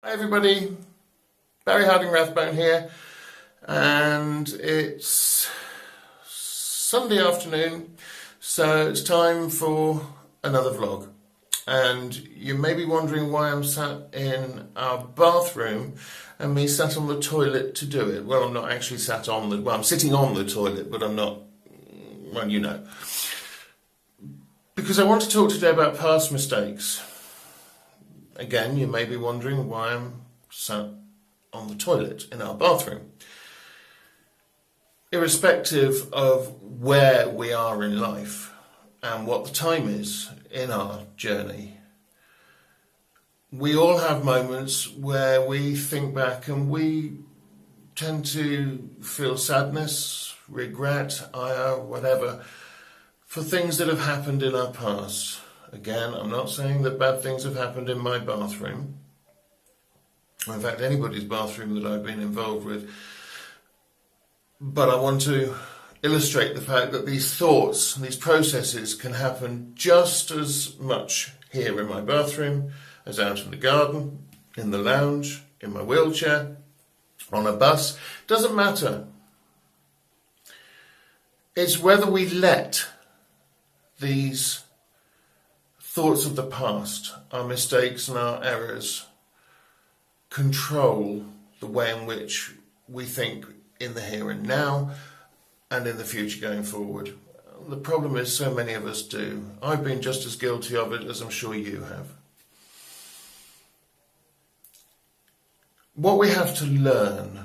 Hi everybody, Barry Harding-Rathbone here, and it's Sunday afternoon, so it's time for another vlog. And you may be wondering why I'm sat in our bathroom and me sat on the toilet to do it. Well, I'm not actually sat on the, well, I'm sitting on the toilet, but I'm not, well, you know. Because I want to talk today about past mistakes. Again, you may be wondering why I'm sat on the toilet in our bathroom. Irrespective of where we are in life and what the time is in our journey, we all have moments where we think back and we tend to feel sadness, regret, ire, whatever, for things that have happened in our past. Again, I'm not saying that bad things have happened in my bathroom, or in fact anybody's bathroom that I've been involved with, but I want to illustrate the fact that these thoughts, these processes can happen just as much here in my bathroom as out in the garden, in the lounge, in my wheelchair, on a bus. Doesn't matter. It's whether we let these thoughts of the past, our mistakes and our errors, control the way in which we think in the here and now and in the future going forward. The problem is so many of us do. I've been just as guilty of it as I'm sure you have. What we have to learn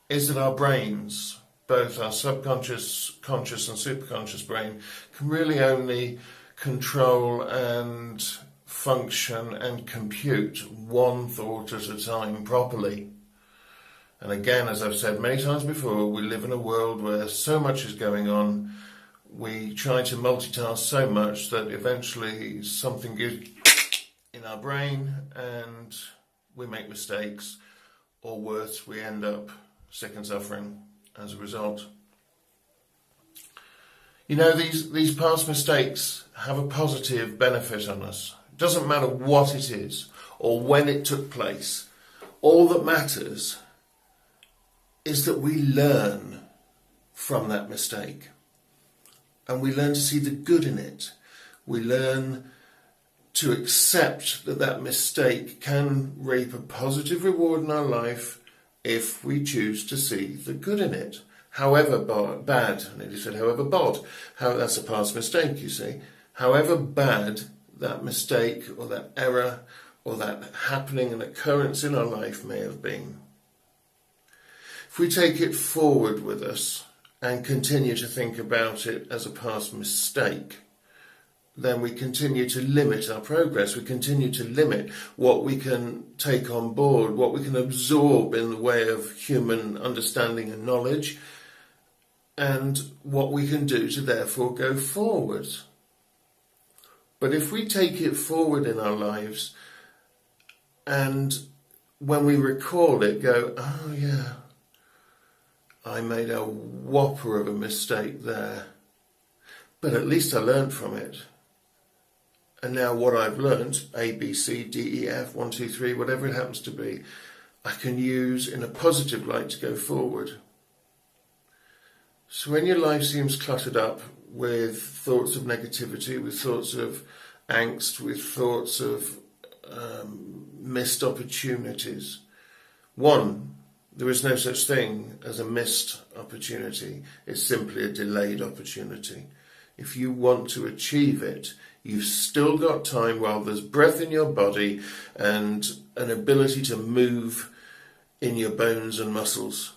is that our brains, both our subconscious, conscious and superconscious brain, can really only control and function and compute one thought at a time properly. And again, as I've said many times before, we live in a world where so much is going on. We try to multitask so much that eventually something goes in our brain and we make mistakes, or worse, we end up sick and suffering as a result. You know, these past mistakes have a positive benefit on us. It doesn't matter what it is or when it took place. All that matters is that we learn from that mistake. And we learn to see the good in it. We learn to accept that that mistake can reap a positive reward in our life if we choose to see the good in it. However bad, I nearly said however bod, that's a past mistake, you see. However bad that mistake or that error or that happening and occurrence in our life may have been. If we take it forward with us and continue to think about it as a past mistake, then we continue to limit our progress. We continue to limit what we can take on board, what we can absorb in the way of human understanding and knowledge, and what we can do to therefore go forward. But if we take it forward in our lives and when we recall it go, oh yeah, I made a whopper of a mistake there, but at least I learned from it. And now what I've learnt, A, B, C, D, E, F, 1, 2, 3, whatever it happens to be, I can use in a positive light to go forward. So when your life seems cluttered up with thoughts of negativity, with thoughts of angst, with thoughts of missed opportunities, one, there is no such thing as a missed opportunity. It's simply a delayed opportunity. If you want to achieve it, you've still got time while there's breath in your body and an ability to move in your bones and muscles.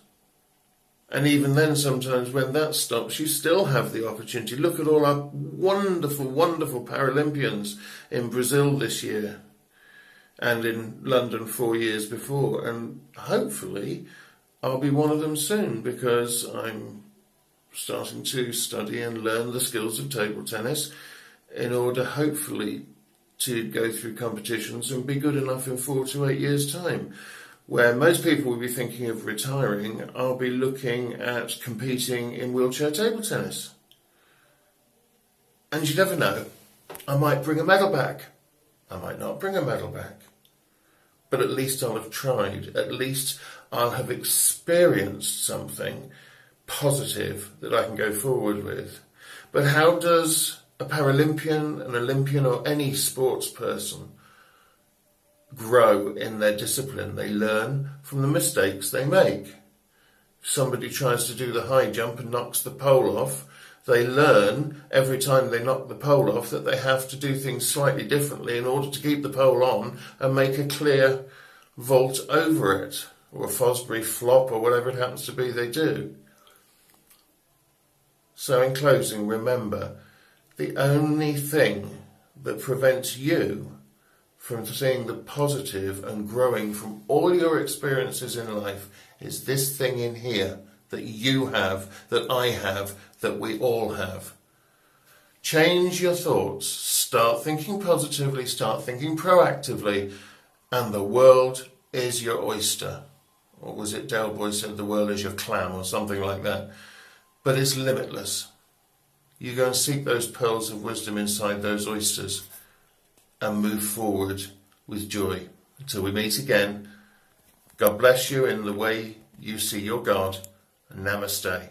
And even then, sometimes when that stops, you still have the opportunity. Look at all our wonderful, wonderful Paralympians in Brazil this year and in London 4 years before. And hopefully I'll be one of them soon, because I'm starting to study and learn the skills of table tennis in order, hopefully, to go through competitions and be good enough in 4 to 8 years' time. Where most people will be thinking of retiring, I'll be looking at competing in wheelchair table tennis. And you never know, I might bring a medal back. I might not bring a medal back. but at least I'll have tried. At least I'll have experienced something positive that I can go forward with. But how does a Paralympian, an Olympian, or any sports person grow in their discipline? They learn from the mistakes they make. If somebody tries to do the high jump and knocks the pole off, they learn every time they knock the pole off that they have to do things slightly differently in order to keep the pole on and make a clear vault over it, or a Fosbury flop, or whatever it happens to be they do. So in closing, remember, the only thing that prevents you from seeing the positive and growing from all your experiences in life is this thing in here that you have, that I have, that we all have. Change your thoughts, start thinking positively, start thinking proactively, and the world is your oyster. Or was it Del Boy said the world is your clam, or something like that? But it's limitless. You go and seek those pearls of wisdom inside those oysters and move forward with joy. Until we meet again, God bless you in the way you see your God. Namaste.